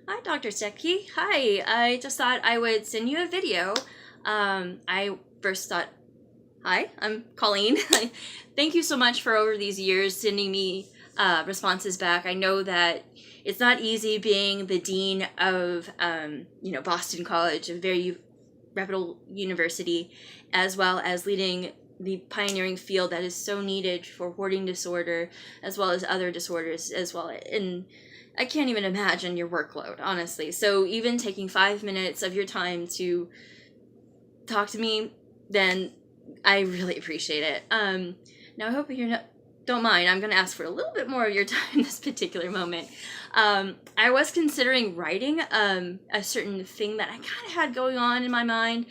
Hi, Dr. Steketee. Hi, I just thought I would send you a video. I first thought, hi, I'm Colleen. Thank you so much for over these years sending me responses back. I know that it's not easy being the dean of, Boston College, a very reputable university, as well as leading the pioneering field that is so needed for hoarding disorder, as well as other disorders as well. And I can't even imagine your workload, honestly. So even taking 5 minutes of your time to talk to me, then I really appreciate it. Now I hope don't mind. I'm going to ask for a little bit more of your time in this particular moment. I was considering writing a certain thing that I kind of had going on in my mind,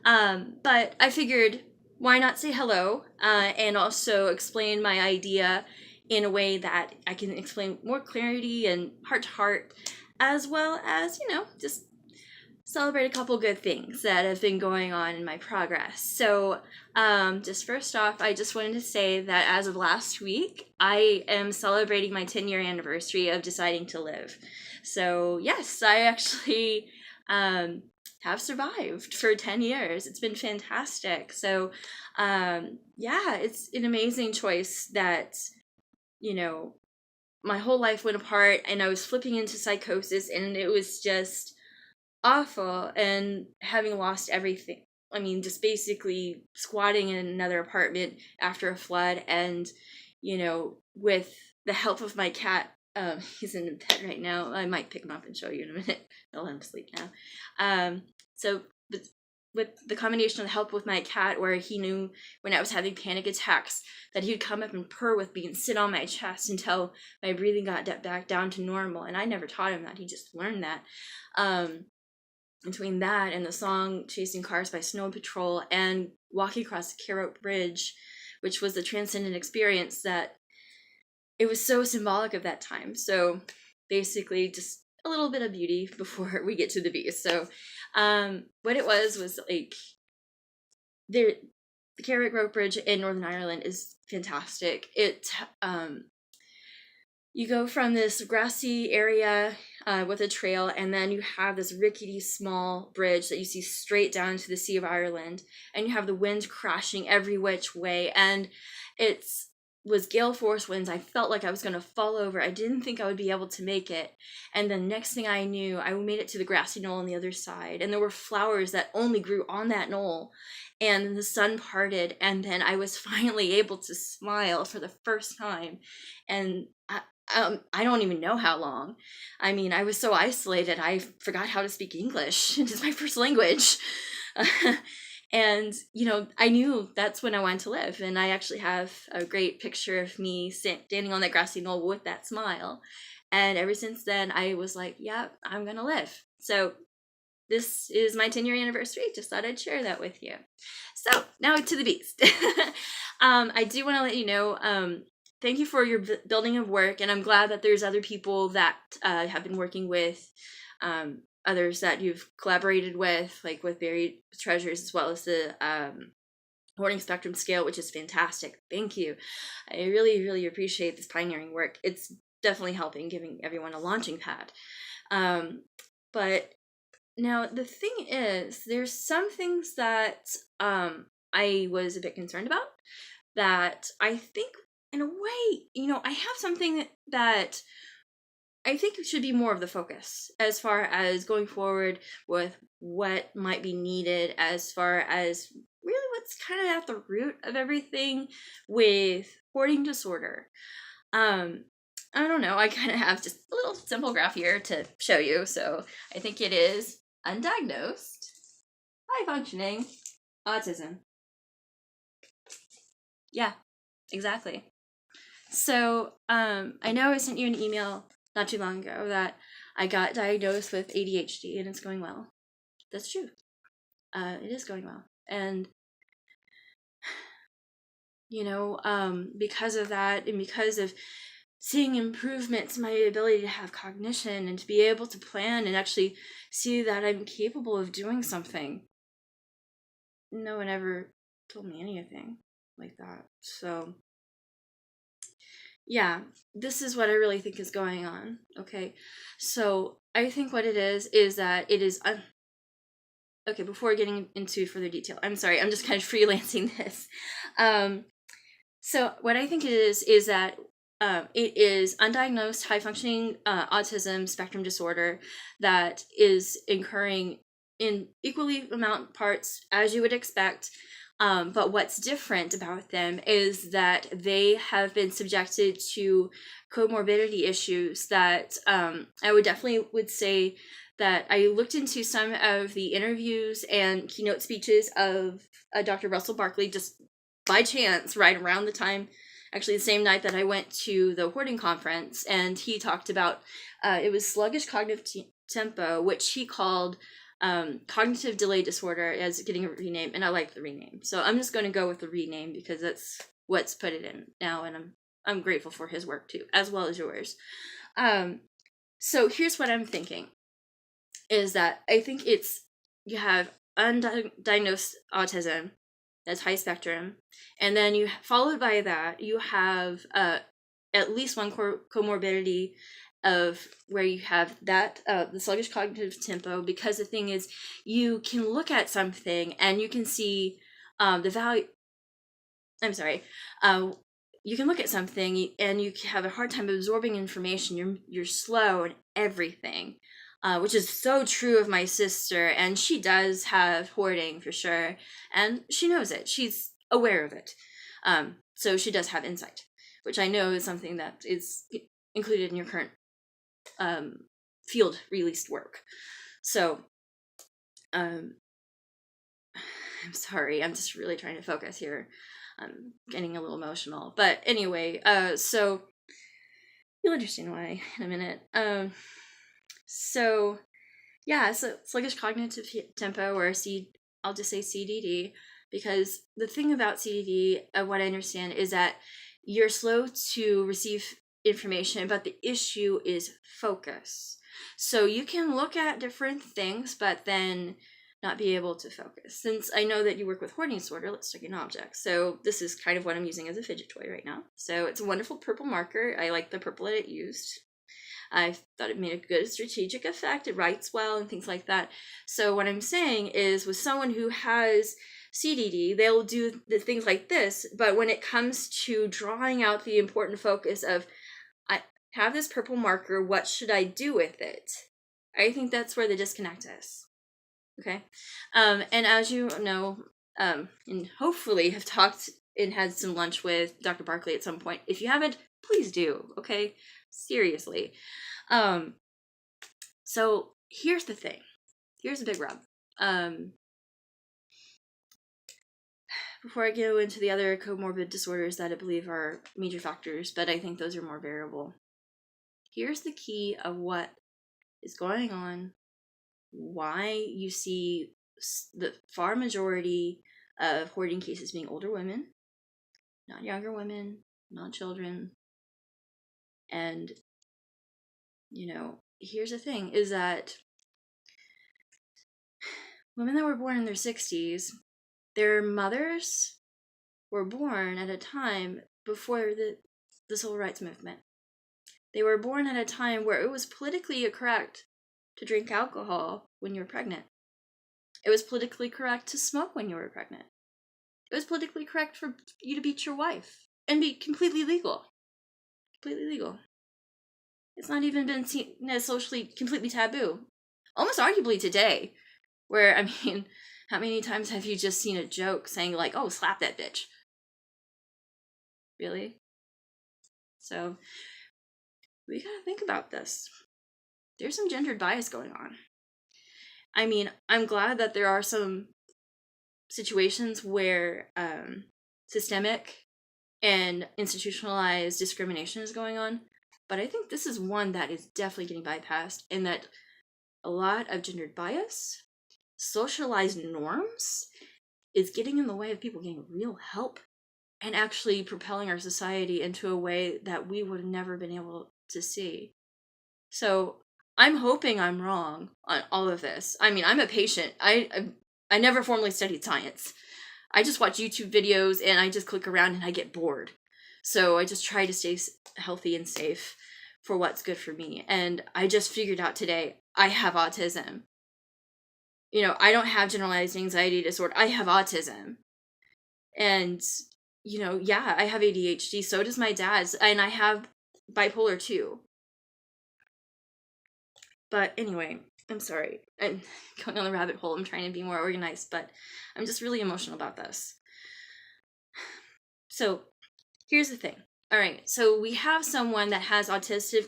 but I figured why not say hello and also explain my idea in a way that I can explain more clarity and heart to heart, as well as, just celebrate a couple good things that have been going on in my progress. So, just first off, I just wanted to say that as of last week, I am celebrating my 10-year anniversary of deciding to live. So, yes, I actually have survived for 10 years. It's been fantastic. So, yeah, it's an amazing choice that, my whole life went apart and I was flipping into psychosis, and it was just awful, and having lost everything. I mean, just basically squatting in another apartment after a flood, and with the help of my cat, he's in bed right now. I might pick him up and show you in a minute. I'll let him sleep now. So with the combination of the help with my cat, where he knew when I was having panic attacks that he would come up and purr with me and sit on my chest until my breathing got back down to normal, and I never taught him that. He just learned that. Between that and the song Chasing Cars by Snow Patrol and walking across the Carrot Bridge, which was the transcendent experience, that it was so symbolic of that time. So basically just a little bit of beauty before we get to the beast. So what it was like, the Carrot Bridge in Northern Ireland is fantastic. You go from this grassy area with a trail, and then you have this rickety small bridge that you see straight down to the Sea of Ireland, and you have the wind crashing every which way, and it was gale force winds. I felt like I was going to fall over. I didn't think I would be able to make it, and the next thing I knew, I made it to the grassy knoll on the other side, and there were flowers that only grew on that knoll, and the sun parted, and then I was finally able to smile for the first time, and I don't even know how long. I mean, I was so isolated, I forgot how to speak English. It is my first language. And, I knew that's when I wanted to live. And I actually have a great picture of me standing on that grassy knoll with that smile. And ever since then, I was like, yeah, I'm going to live. So this is my 10-year anniversary. Just thought I'd share that with you. So now to the beast. I do want to let you know, thank you for your building of work, and I'm glad that there's other people that have been working with others that you've collaborated with, like with Buried Treasures, as well as the hoarding spectrum scale, which is fantastic. Thank you. I really, really appreciate this pioneering work. It's definitely helping, giving everyone a launching pad. But now the thing is, there's some things that I was a bit concerned about, that I think, in a way, I have something that I think should be more of the focus as far as going forward with what might be needed, as far as really what's kind of at the root of everything with hoarding disorder. I don't know, I kind of have just a little simple graph here to show you. So I think it is undiagnosed, high functioning autism. Yeah, exactly. So, I know I sent you an email not too long ago that I got diagnosed with ADHD, and it's going well. That's true. It is going well. And, because of that, and because of seeing improvements in my ability to have cognition and to be able to plan and actually see that I'm capable of doing something, no one ever told me anything like that. So, Yeah, this is what I really think is going on. Okay, so I think what it is that it is. Okay, before getting into further detail, I'm sorry, I'm just kind of freelancing this. Um, so what I think it is that it is undiagnosed high functioning autism spectrum disorder that is incurring in equally amount parts as you would expect. But what's different about them is that they have been subjected to comorbidity issues that I would definitely would say that I looked into some of the interviews and keynote speeches of Dr. Russell Barkley just by chance right around the time, actually the same night that I went to the hoarding conference, and he talked about it was sluggish cognitive tempo, which he called cognitive delay disorder, as getting a rename, and I like the rename, so I'm just going to go with the rename because that's what's put it in now, and I'm grateful for his work too, as well as yours. So here's what I'm thinking is that I think it's you have undiagnosed autism that's high spectrum, and then you followed by that you have at least one comorbidity of where you have that the sluggish cognitive tempo, because the thing is you can look at something and you can see the value. I'm sorry. You can look at something and you have a hard time absorbing information. You're slow and everything, which is so true of my sister. And she does have hoarding for sure, and she knows it. She's aware of it. So she does have insight, which I know is something that is included in your current field released work. So I'm sorry. I'm just really trying to focus here. I'm getting a little emotional, but anyway, so you'll understand why in a minute. So yeah, so sluggish cognitive tempo, or I'll just say CDD, because the thing about CDD, what I understand is that you're slow to receive information, but the issue is focus. So you can look at different things, but then not be able to focus. Since I know that you work with hoarding disorder, let's take an object. So this is kind of what I'm using as a fidget toy right now. So it's a wonderful purple marker. I like the purple that it used. I thought it made a good strategic effect. It writes well and things like that. So what I'm saying is with someone who has CDD, they'll do the things like this, but when it comes to drawing out the important focus of, I have this purple marker, what should I do with it? I think that's where the disconnect is. Okay. And as you know, and hopefully have talked and had some lunch with Dr. Barkley at some point. If you haven't, please do. Okay. Seriously. So here's the thing. Here's a big rub. Before I go into the other comorbid disorders that I believe are major factors, but I think those are more variable. Here's the key of what is going on, why you see the far majority of hoarding cases being older women, not younger women, not children. And, here's the thing is that women that were born in their 60s, their mothers were born at a time before the civil rights movement. They were born at a time where it was politically correct to drink alcohol when you were pregnant. It was politically correct to smoke when you were pregnant. It was politically correct for you to beat your wife and be completely legal. Completely legal. It's not even been seen as socially completely taboo. Almost arguably today, where, I mean, how many times have you just seen a joke saying like, oh, slap that bitch? Really? So, we gotta think about this. There's some gendered bias going on. I mean, I'm glad that there are some situations where systemic and institutionalized discrimination is going on, but I think this is one that is definitely getting bypassed, and that a lot of gendered bias, socialized norms, is getting in the way of people getting real help and actually propelling our society into a way that we would have never been able to see. So I'm hoping I'm wrong on all of this. I mean, I'm a patient. I never formally studied science. I just watch YouTube videos and I just click around and I get bored. So I just try to stay healthy and safe for what's good for me. And I just figured out today, I have autism. You know, I don't have generalized anxiety disorder. I have autism. And, you know, yeah, I have ADHD. So does my dad's. And I have bipolar too. But anyway, I'm sorry. I'm going on the rabbit hole. I'm trying to be more organized, but I'm just really emotional about this. So here's the thing. All right. So we have someone that has autistic,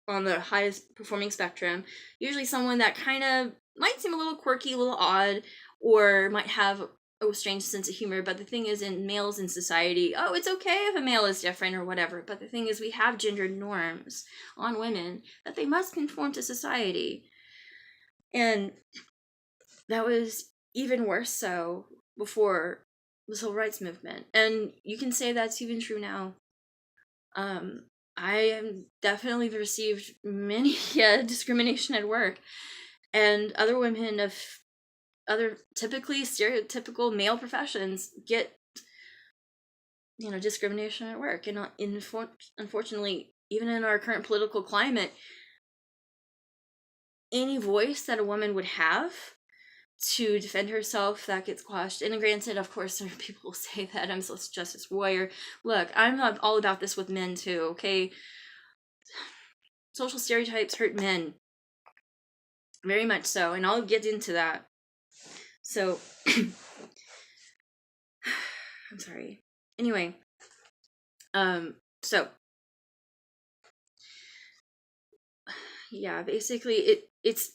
on the highest performing spectrum, usually someone that kind of might seem a little quirky, a little odd, or might have a strange sense of humor. But the thing is, in males in society, oh, it's okay if a male is different or whatever. But the thing is, we have gendered norms on women that they must conform to society. And that was even worse so before the civil rights movement. And you can say that's even true now. I am definitely received many discrimination at work, and other women of other typically stereotypical male professions get, you know, discrimination at work. And unfortunately, even in our current political climate, any voice that a woman would have to defend herself, that gets quashed. And granted, of course, there are people who say that I'm social justice warrior. Look, I'm not all about this with men too, okay? Social stereotypes hurt men. Very much so, and I'll get into that. So, I'm sorry. Anyway, so yeah, basically it's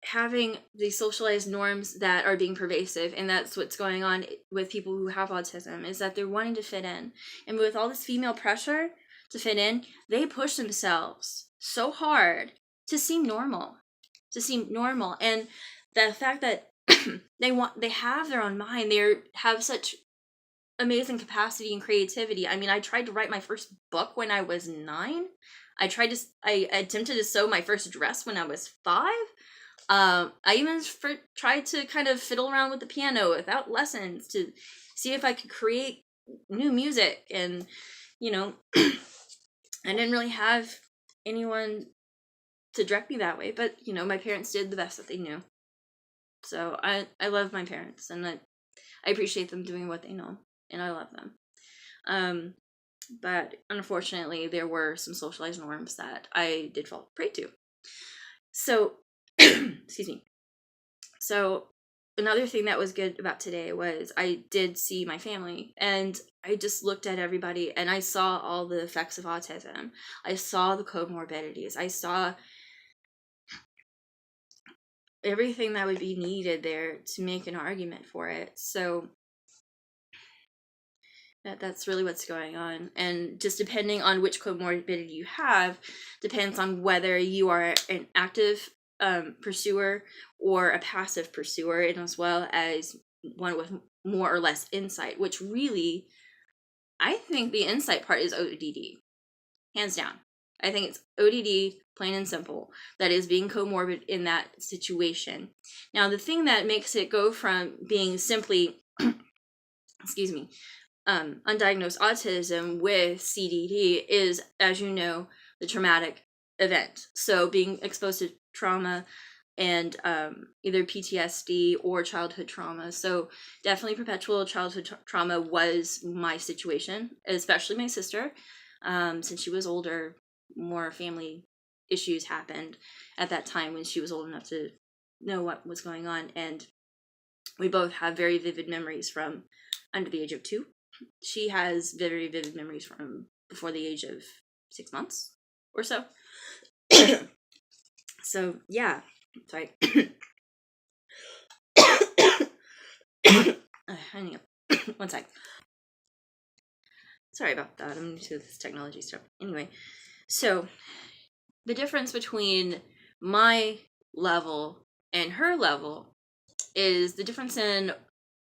having these socialized norms that are being pervasive, and that's what's going on with people who have autism, is that they're wanting to fit in. And with all this female pressure to fit in, they push themselves so hard to seem normal. And the fact that they have their own mind, they have such amazing capacity and creativity. I mean, I tried to write my first book when I was 9. I attempted to sew my first dress when I was 5. I even tried to kind of fiddle around with the piano without lessons to see if I could create new music. And, you know, I didn't really have anyone to direct me that way, but, you know, my parents did the best that they knew. So I love my parents, and I appreciate them doing what they know, and I love them. But unfortunately, there were some socialized norms that I did fall prey to. So, excuse me. So another thing that was good about today was I did see my family, and I just looked at everybody, and I saw all the effects of autism. I saw the comorbidities. I saw everything that would be needed there to make an argument for it. So that's really what's going on. And just depending on which comorbidity you have depends on whether you are an active pursuer or a passive pursuer, and as well as one with more or less insight, which really, I think the insight part is ODD, hands down. I think it's ODD, plain and simple, that is being comorbid in that situation. Now, the thing that makes it go from being simply, excuse me, undiagnosed autism with CDD is, as you know, the traumatic event. So being exposed to trauma and either PTSD or childhood trauma. So definitely perpetual childhood trauma was my situation, especially my sister. Since she was older, more family issues happened at that time when she was old enough to know what was going on. And we both have very vivid memories from under the age of 2. She has very vivid memories from before the age of 6 months or so. So, yeah. Sorry. One sec. Sorry about that. I'm new to this technology stuff. Anyway, so the difference between my level and her level is the difference in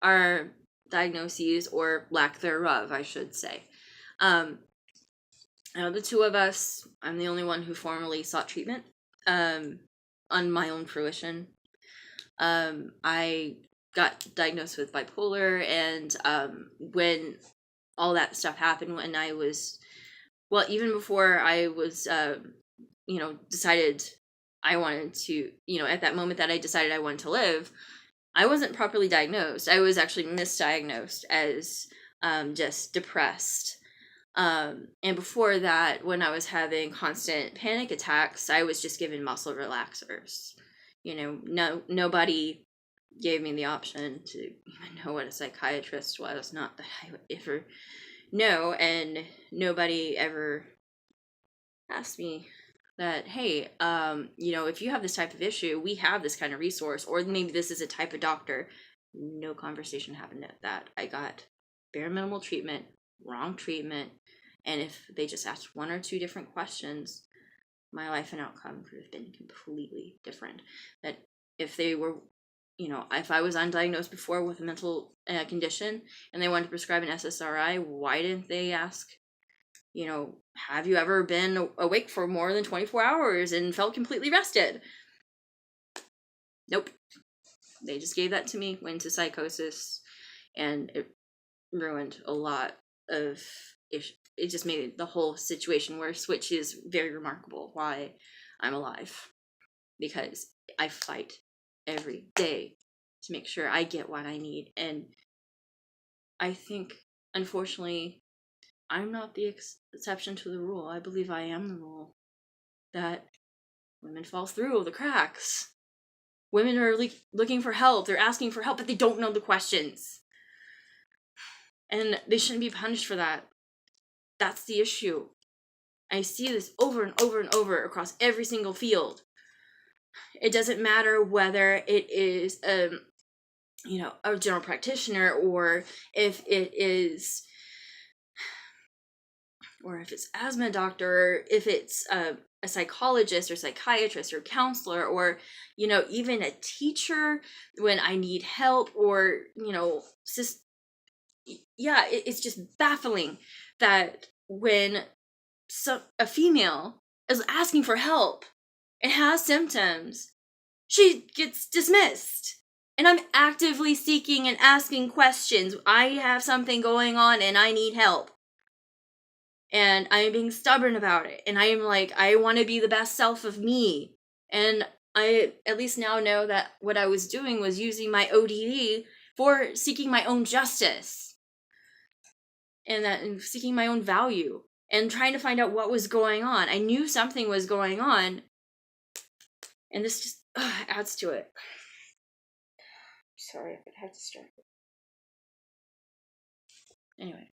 our diagnoses, or lack thereof, I should say. The two of us, I'm the only one who formally sought treatment on my own fruition. I got diagnosed with bipolar, and when all that stuff happened when I was, well, even before I was, decided I wanted to, at that moment that I decided I wanted to live, I wasn't properly diagnosed. I was actually misdiagnosed as just depressed. And before that, when I was having constant panic attacks, I was just given muscle relaxers. Nobody gave me the option to even know what a psychiatrist was. Not that I would ever know, and nobody ever asked me that, hey, if you have this type of issue, we have this kind of resource, or maybe this is a type of doctor. No conversation happened at that. I got bare minimal treatment, wrong treatment, and if they just asked one or two different questions, my life and outcome could have been completely different. That if they were, if I was undiagnosed before with a mental condition and they wanted to prescribe an SSRI, why didn't they ask, have you ever been awake for more than 24 hours and felt completely rested? Nope. They just gave that to me, went into psychosis, and it ruined a lot of issues. It just made the whole situation worse, which is very remarkable why I'm alive. Because I fight every day to make sure I get what I need. And I think, unfortunately, I'm not the exception to the rule. I believe I am the rule. That women fall through the cracks. Women are looking for help. They're asking for help, but they don't know the questions. And they shouldn't be punished for that. That's the issue. I see this over and over and over across every single field. It doesn't matter whether it is a general practitioner, or if it's asthma doctor, or if it's a psychologist or psychiatrist or counselor, or even a teacher when I need help, or it's just baffling that when a female is asking for help and has symptoms, she gets dismissed. And I'm actively seeking and asking questions. I have something going on and I need help. And I'm being stubborn about it. And I am like, I want to be the best self of me. And I at least now know that what I was doing was using my ODD for seeking my own justice. And seeking my own value. And trying to find out what was going on. I knew something was going on. And this just adds to it. Sorry, I have to start. Anyway.